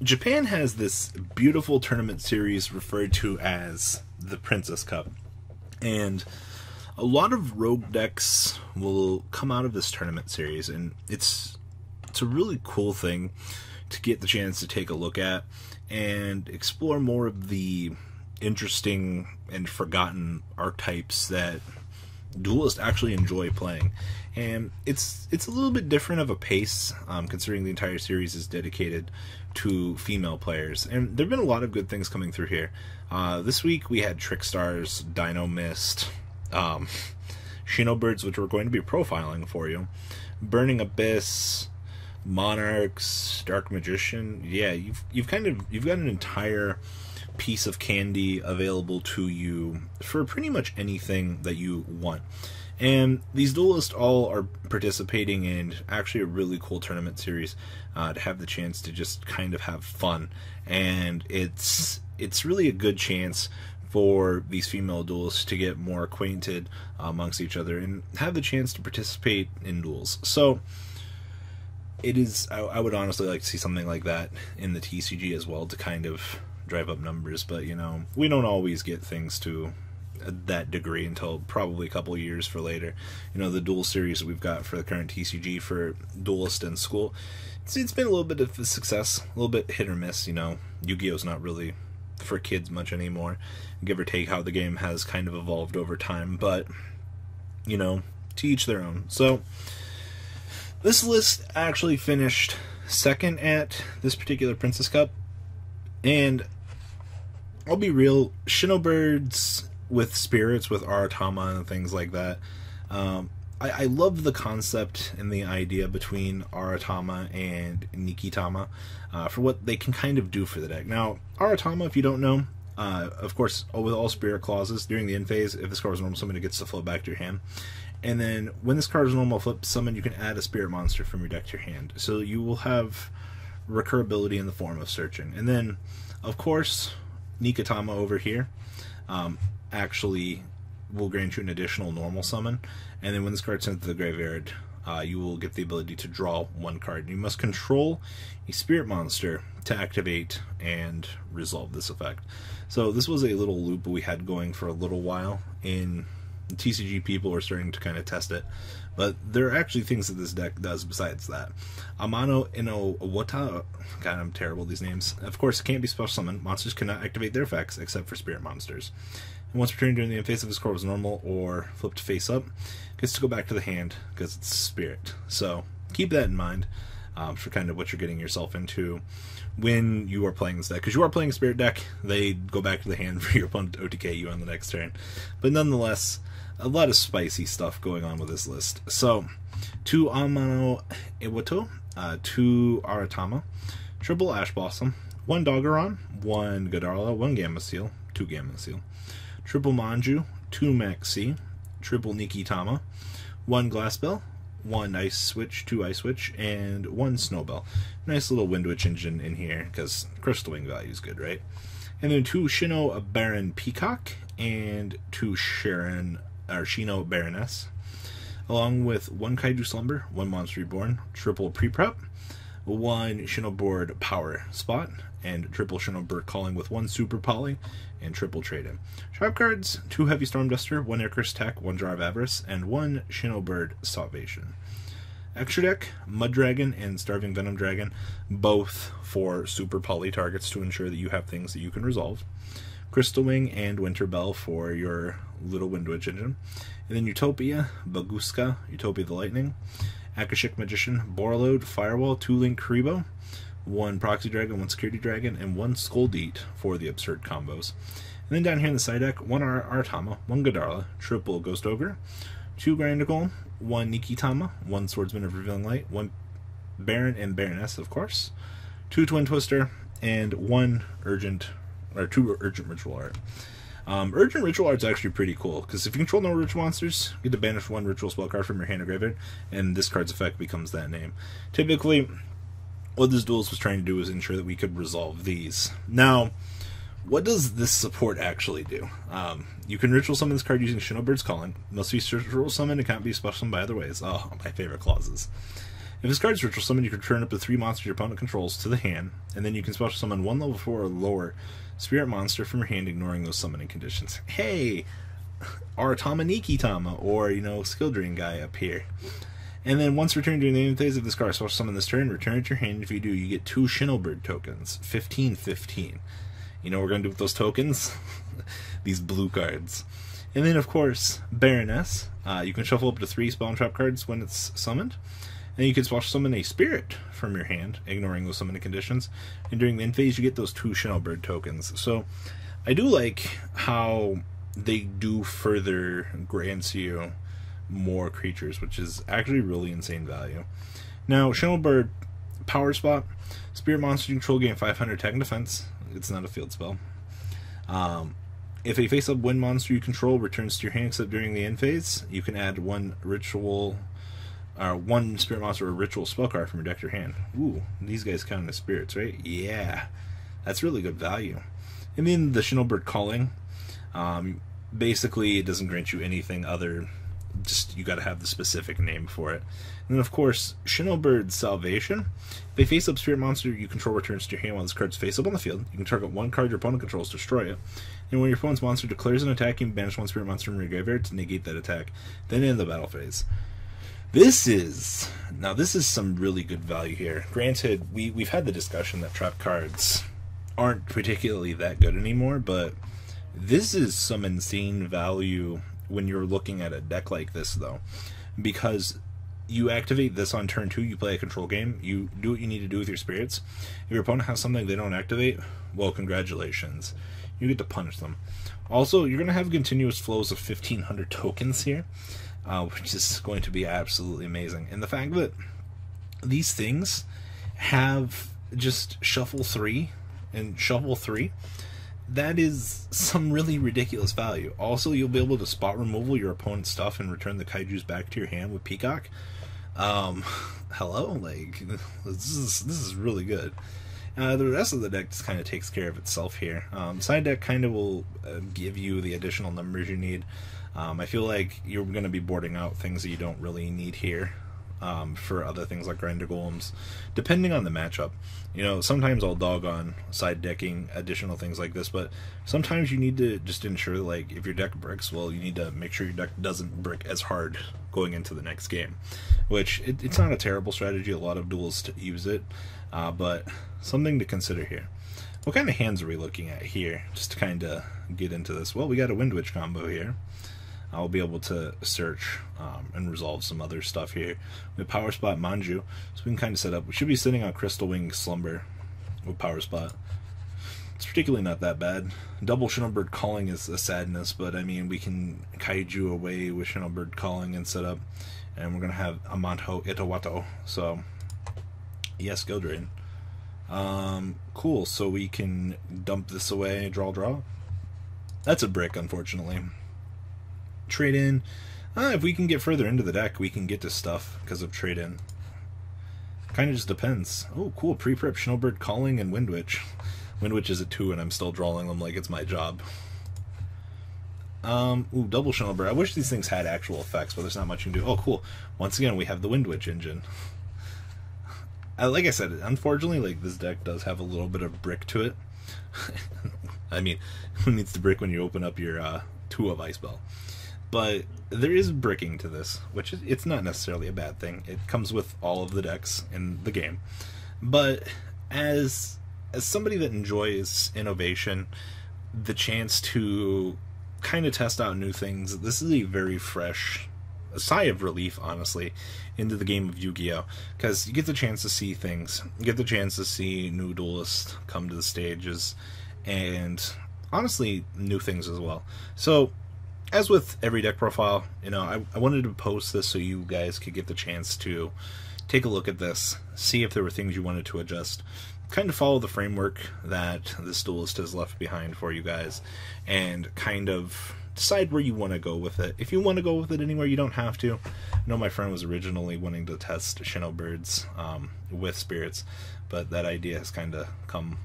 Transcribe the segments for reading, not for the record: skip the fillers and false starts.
Japan has this beautiful tournament series referred to as the Princess Cup. And a lot of rogue decks will come out of this tournament series, and it's a really cool thing to get the chance to take a look at and explore more of the interesting and forgotten archetypes that duelists actually enjoy playing. And it's a little bit different of a pace, considering the entire series is dedicated to female players. And there have been a lot of good things coming through here. This week we had Trickstars, Dino Mist, Shinobirds, which we're going to be profiling for you, Burning Abyss, Monarchs, Dark Magician. Yeah, you've got an entire piece of candy available to you for pretty much anything that you want. And these duelists all are participating in actually a really cool tournament series to have the chance to just kind of have fun. And it's really a good chance for these female duelists to get more acquainted amongst each other and have the chance to participate in duels. So it is, I would honestly like to see something like that in the TCG as well to kind of drive up numbers, but you know, we don't always get things to that degree until probably a couple years for later. You know, the duel series that we've got for the current TCG for Duelist and School, it's been a little bit of a success, a little bit hit or miss. You know, Yu-Gi-Oh's not really for kids much anymore, give or take how the game has kind of evolved over time, but you know, to each their own. So this list actually finished second at this particular Princess Cup, and I'll be real, Shinobirds with spirits, with Aratama and things like that, I love the concept and the idea between Aratama and Nikitama for what they can kind of do for the deck. Now, Aratama, if you don't know, of course, with all spirit clauses, during the end phase, if this card is normal summon, it gets to float back to your hand. And then when this card is normal flip summon, you can add a spirit monster from your deck to your hand. So you will have recurability in the form of searching. And then, of course, Nikitama over here actually will grant you an additional normal summon. And then when this card's sent to the graveyard, you will get the ability to draw one card. You must control a spirit monster to activate and resolve this effect. So this was a little loop we had going for a little while. In TCG, people were starting to kind of test it, but there are actually things that this deck does besides that. Amano Ino Wata, God, I'm terrible with these names. Of course, it can't be special summoned. Monsters cannot activate their effects except for spirit monsters. And once returned during the end phase of this card was normal or flipped face up, gets to go back to the hand because it's spirit. So keep that in mind for kind of what you're getting yourself into when you are playing this deck. Because you are playing a spirit deck, they go back to the hand for your opponent to OTK you on the next turn. But nonetheless, a lot of spicy stuff going on with this list. So, 2 Amano Iwato, 2 Aratama, triple Ash Blossom, 1 Doggeron, 1 Godarla, 1 Gamma Seal, 2 Gamma Seal, triple Manju, 2 Maxi, triple Nikitama, 1 Glassbell, 1 Ice Switch, 2 Ice Switch, and 1 Snowbell. Nice little Wind Witch engine in here, because Crystal Wing value is good, right? And then 2 Shino Baron Peacock, and 2 Shino Baroness, along with 1 Kaiju Slumber, 1 Monster Reborn, triple Pre-Prep, 1 Shinobird Power Spot, and triple Shinobird Calling with 1 Super Poly, and triple Trade-In. Trap cards, 2 Heavy Storm Duster, 1 Aircurse Tech, 1 Jar of Avarice, and 1 Shinobird Salvation. Extra deck, Mud Dragon and Starving Venom Dragon, both for Super Poly targets to ensure that you have things that you can resolve. Crystal Wing and Winter Bell for your little Wind Witch engine. And then Utopia, Baguska, Utopia the Lightning, Akashic Magician, Borreload, Firewall, 2 Link Karibo, 1 Proxy Dragon, 1 Security Dragon, and 1 Skoldeat for the absurd combos. And then down here in the side deck, 1 Aratama, 1 Godarla, triple Ghost Ogre, 2 Grandicle, 1 Nikitama, 1 Swordsman of Revealing Light, 1 Baron and Baroness, of course, 2 Twin Twister, and 2 Urgent Ritual Art. Urgent Ritual Art's actually pretty cool, because if you control no ritual monsters, you get to banish 1 ritual spell card from your hand or graveyard, and this card's effect becomes that name. Typically, what this duelist was trying to do was ensure that we could resolve these. Now, what does this support actually do? You can ritual summon this card using Shinobird's Calling. Must be ritual summon, it can't be special summoned by other ways. Oh, my favorite clauses. If this card's ritual summon, you can return up to 3 monsters your opponent controls to the hand, and then you can special summon 1 level 4 or lower spirit monster from your hand, ignoring those summoning conditions. Hey, our Tama Tama, or, you know, skill drain guy up here. And then once returned during the end phase of this card, special summon this turn, return it to your hand. If you do, you get 2 Shinobird tokens, 15/15. You know what we're going to do with those tokens? These blue cards. And then, of course, Baroness. You can shuffle up to 3 spawn trap cards when it's summoned. And you can special summon a spirit from your hand, ignoring those summoning conditions. And during the end phase, you get those 2 Shinobird tokens. So, I do like how they do further grant you more creatures, which is actually really insane value. Now, Shinobird power spot. Spirit monster you control gain 500 attack and defense. It's not a field spell. If a face-up wind monster you control returns to your hand except during the end phase, you can add 1 ritual, or 1 spirit monster or ritual spell card from your deck to your hand. Ooh, these guys count as spirits, right? Yeah, that's really good value. And then the Shinobird calling. Basically, it doesn't grant you anything other, just you got to have the specific name for it. And then, of course, Shinobird Salvation. If a face-up spirit monster you control returns to your hand while this card's face-up on the field, you can target 1 card your opponent controls, destroy it. And when your opponent's monster declares an attack, you can banish 1 spirit monster from your graveyard to negate that attack. Then end the battle phase. This is some really good value here. Granted, we've had the discussion that trap cards aren't particularly that good anymore, but this is some insane value when you're looking at a deck like this, though, because you activate this on turn 2, you play a control game, you do what you need to do with your spirits. If your opponent has something they don't activate, well, congratulations. You get to punish them. Also, you're going to have continuous flows of 1,500 tokens here, which is going to be absolutely amazing. And the fact that these things have just shuffle 3 and shuffle 3, that is some really ridiculous value. Also, you'll be able to spot removal your opponent's stuff and return the kaijus back to your hand with Peacock. Hello? Like, this is really good. The rest of the deck just kind of takes care of itself here. Side deck kind of will give you the additional numbers you need. I feel like you're going to be boarding out things that you don't really need here. For other things like Grinder Golems, depending on the matchup. You know, sometimes I'll dog on side decking additional things like this, but sometimes you need to just ensure, like, if your deck bricks, well, you need to make sure your deck doesn't brick as hard going into the next game, which it's not a terrible strategy. A lot of duels use it, but something to consider here. What kind of hands are we looking at here, just to kind of get into this? Well, we got a Wind Witch combo here. I'll be able to search and resolve some other stuff here. With Power Spot Manju, so we can kind of set up. We should be sitting on Crystal Wing Slumber with Power Spot. It's particularly not that bad. Double Shinobird Calling is a sadness, but I mean, we can kaiju away with Shinobird Calling and set up, and we're going to have Amanto Itawato. So, yes, go drain. Cool, so we can dump this away, draw. That's a brick, unfortunately. Trade in. If we can get further into the deck, we can get to stuff because of trade in. Kind of just depends. Oh, cool. Pre-prep Shinobird Calling and Wind Witch. Wind Witch is a 2, and I'm still drawing them like it's my job. Ooh, double Shinobird. I wish these things had actual effects, but there's not much you can do. Oh, cool. Once again, we have the Wind Witch engine. Like I said, unfortunately, like, this deck does have a little bit of brick to it. I mean, who needs to brick when you open up your 2 of Ice Bell? But there is bricking to this, which it's not necessarily a bad thing. It comes with all of the decks in the game. But as somebody that enjoys innovation, the chance to kind of test out new things, this is a very fresh sigh of relief, honestly, into the game of Yu-Gi-Oh! Because you get the chance to see things. You get the chance to see new duelists come to the stages, and honestly, new things as well. So, as with every deck profile, you know, I wanted to post this so you guys could get the chance to take a look at this, see if there were things you wanted to adjust, kind of follow the framework that this duelist has left behind for you guys, and kind of decide where you want to go with it. If you want to go with it anywhere, you don't have to. I know my friend was originally wanting to test Shinobirds with spirits, but that idea has kind of come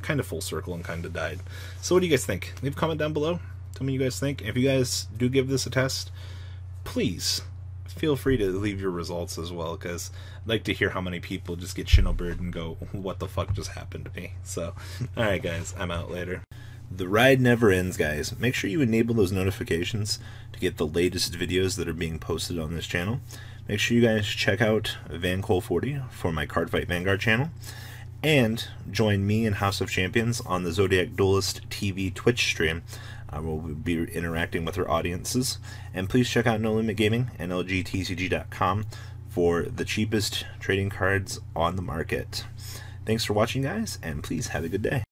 kind of full circle and kind of died. So what do you guys think? Leave a comment down below. Tell me what you guys think. If you guys do give this a test, please feel free to leave your results as well, because I'd like to hear how many people just get Shinobird and go, what the fuck just happened to me? So, alright guys, I'm out later. The ride never ends, guys. Make sure you enable those notifications to get the latest videos that are being posted on this channel. Make sure you guys check out VanCole40 for my Cardfight Vanguard channel. And join me and House of Champions on the Zodiac Duelist TV Twitch stream. We'll be interacting with our audiences. And please check out No Limit Gaming and LGTCG.com for the cheapest trading cards on the market. Thanks for watching, guys, and please have a good day.